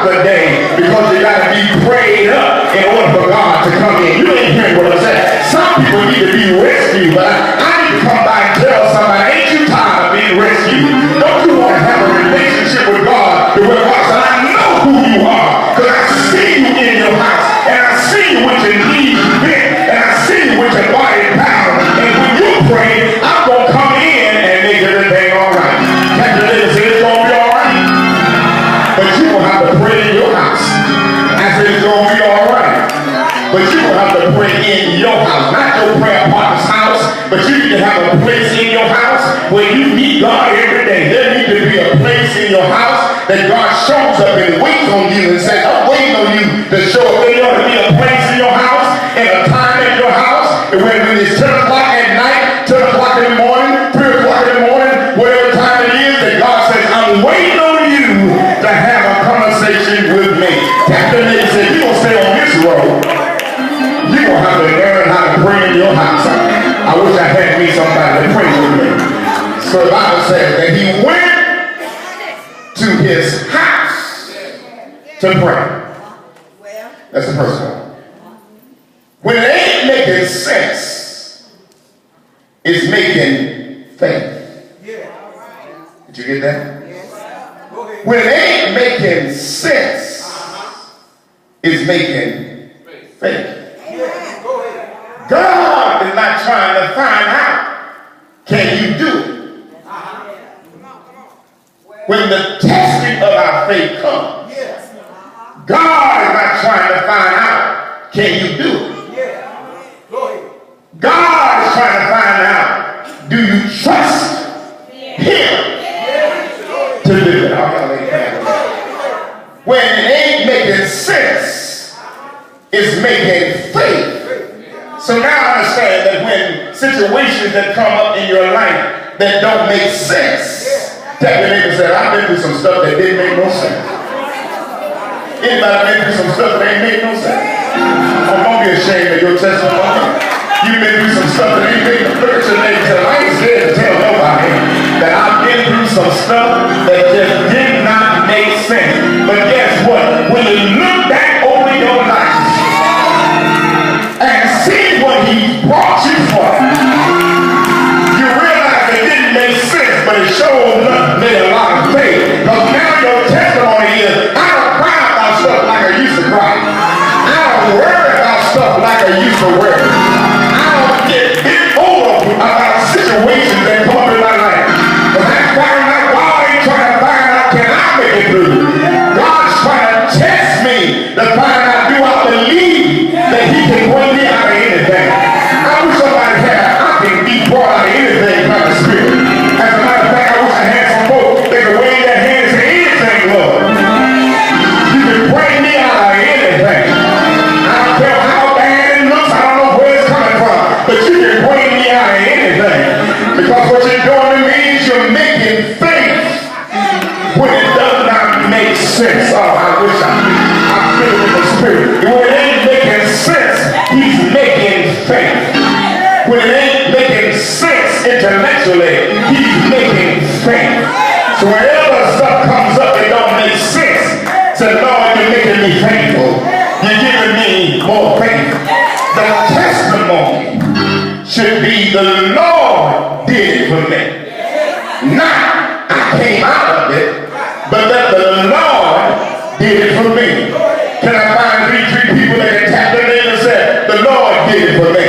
throughout the day because you got to be prayed up in order for God to come in. You ain't hearing what I'm saying. Some people need to be rescued, but I need to come by and tell somebody, ain't you tired of being rescued? Don't you want to have a relationship with God? The way God said, I know who you are because I see you in your house and I see you with your knees bent and I see you with your body bound. And when you pray, I'm going to come in and make everything all right. Captain David said it's going to be all right. But you will have to pray in your house. I said it's going to be all right. But you will have to pray in your house. Not your prayer partner's house, but you need to have a place in your house where you meet God every day. There needs to be a place in your house that God shows up and waits on you and says, I'm waiting on you to show up. There ought to be a place in your house and a time in your house when it's 10 o'clock at night, 10 o'clock in the morning, 3 o'clock in the morning, whatever time it is, that God says, I'm waiting on you to have a conversation with me. Captain David said, you're going to stay on this road. You're going to have to learn how to pray in your house. I wish I had me somebody to pray with me. So the Bible says that he went to his house to pray. That's the first one. When it ain't making sense, it's making faith. Did you get that? When it ain't making sense, it's making faith. God is not trying to find out, can you do it? When the testing of our faith comes, God is not trying to find out, can you do it? God is trying to find out, do you trust him to do it? When it ain't making sense, it's making faith. So now I understand that when situations that come up in your life that don't make sense, tap your neighbor and say, I've been through some stuff that didn't make no sense. Anybody been through some stuff that ain't made no sense? Oh, don't be ashamed of your testimony. You've been through some stuff that ain't made no sense. Look at your neighbor and say, I ain't scared to tell nobody that I've been through some stuff that just did not make sense. But guess what? When you look back over your life and see what he brought you from, you realize it didn't make sense, but it showed up made a lot of faith. Because now your testimony is, I don't cry about stuff like I used to cry. I don't worry about stuff like I used to worry. I don't get bent over about situations that come up in my life. But I found out God ain't trying to find out, can I make it through? God's trying to test me to find out, do I believe that he can bring me out of anything? I wish somebody had, I can be brought out of anything by the Spirit. As a matter of fact, I wish I had some folks that could wave their hands and say, anything, Lord. You can bring me out of anything. I don't care how bad it looks, I don't know where it's coming from, but you can bring me out of anything. Because what you're doing to me is you're making faith when it does not make sense. Oh, I wish I feel it in the Spirit. When it ain't making sense, he's making faith. When it ain't making sense intellectually, he's making faith. So whenever stuff comes up that don't make sense, say, Lord, you're making me faithful. You're giving me more faith. The testimony should be the Lord did it for me. Not I came out of it, but that the Lord did it for me. Can I find three people that can tap their name and say, the Lord did it for me?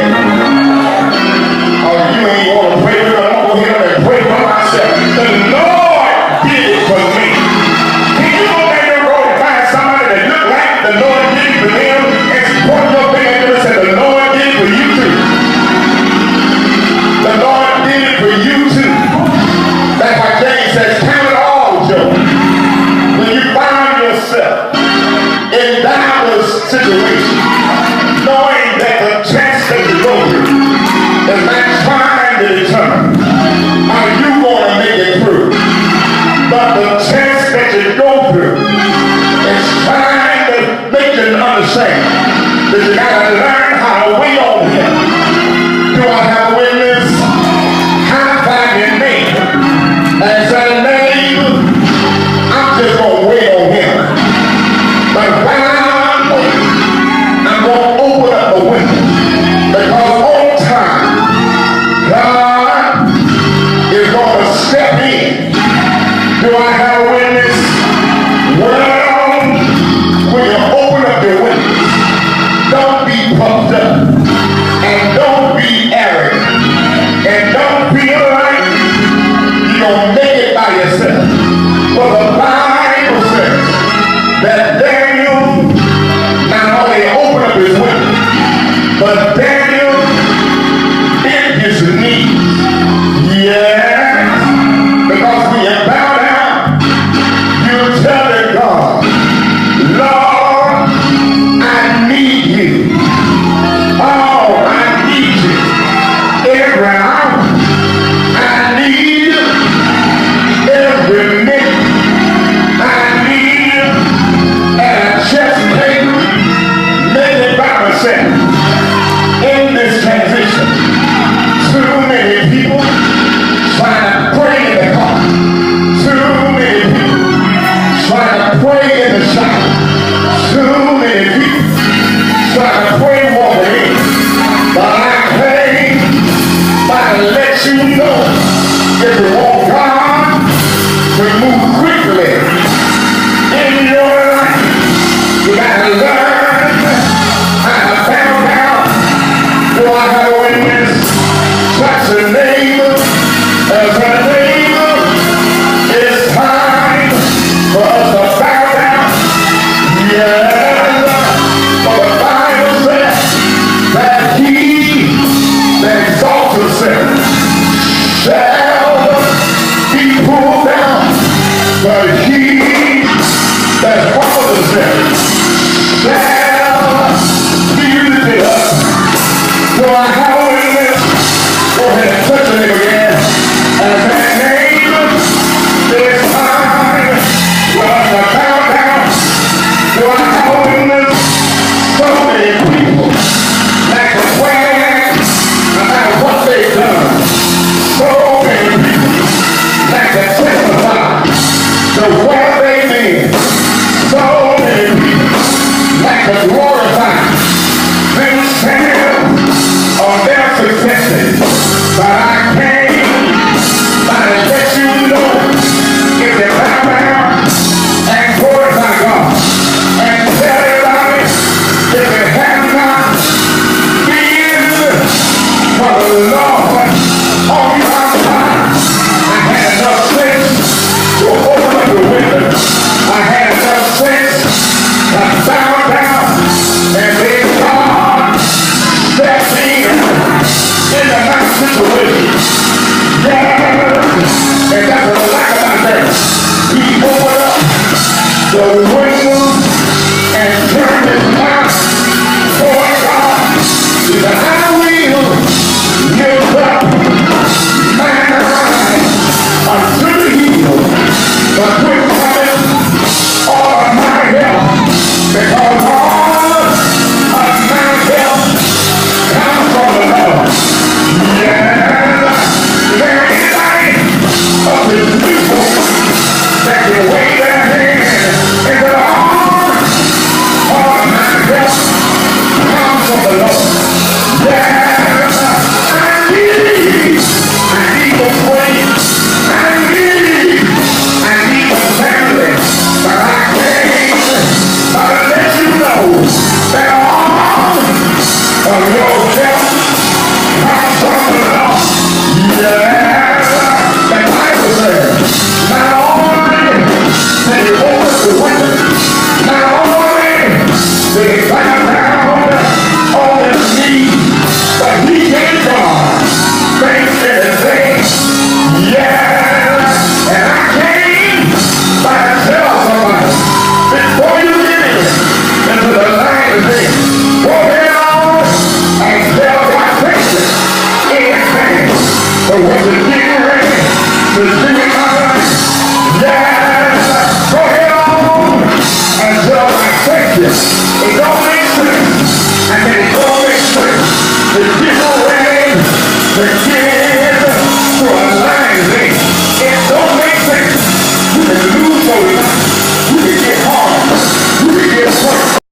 Oh, you ain't want to pray with them. I'm going to go ahead and pray for myself. The Lord did it for me. Can you go back the road and find somebody that look like the Lord did it for them and point your finger at them and say, the Lord did it for you too. The Lord did it for you too. That's why James says, count it all joy when you find yourself in diverse situations, knowing that the test that you go through is not trying to determine how you going to make it through, but the test that you go through is trying to make you understand that you got to learn how to wait on him. Do I have a witness? High five your neighbor and say, neighbor, I'm just going to wait on him. understand, in this transition, too many people trying to pray in the car, too many people trying to pray in the shower, too many people trying to pray walking in. But I came by to let you know, if you want God to move quickly in your life, you gotta learn how to bow down. Do I have a witness? Touch a neighbor as a neighbor. It's time for us to bow down. Yeah, for the Bible says that he that exalts himself shall be pulled down, but he that humbles himself shall be lifted up. So I have a witness. Go ahead and touch the neighbor again. And that neighbor, it's time for us to bow down. So I have a witness. So many people like to brag about what they've done. So many people like to testify to where they've been. So many people like to glorify themselves on their successes. But I came by to let you know, if you bow down and glorify God and tell everybody, if you have not been for the Lord on your side, I had enough sense to open up the window. I had enough sense to bow down and let God step into my situation. Yeah, and that's what I like about that. He opened up the window and turned his mouth toward God. He said, I will lift up mine eyes unto the hills, but quit coming all of my help, because all of my help comes from the Lord. Yeah, there ain't anybody of his people that can wave their hand and say, all of my help comes from the Lord. Yeah, I need to pray. I need a family. But I came to let you know that all of your help comes from the Lord. Yeah, the Bible says, not only did he open the window, not only did he bow down on his knees, but he gave God thanks in his name. Yeah, and I came by to tell somebody, before you get into the line of things, go ahead on and tell God thank you in advance for what you're getting ready to do in my life. Yes, go ahead on and tell God thank you. It don't make sense, and then it don't make sense. It's getting ready to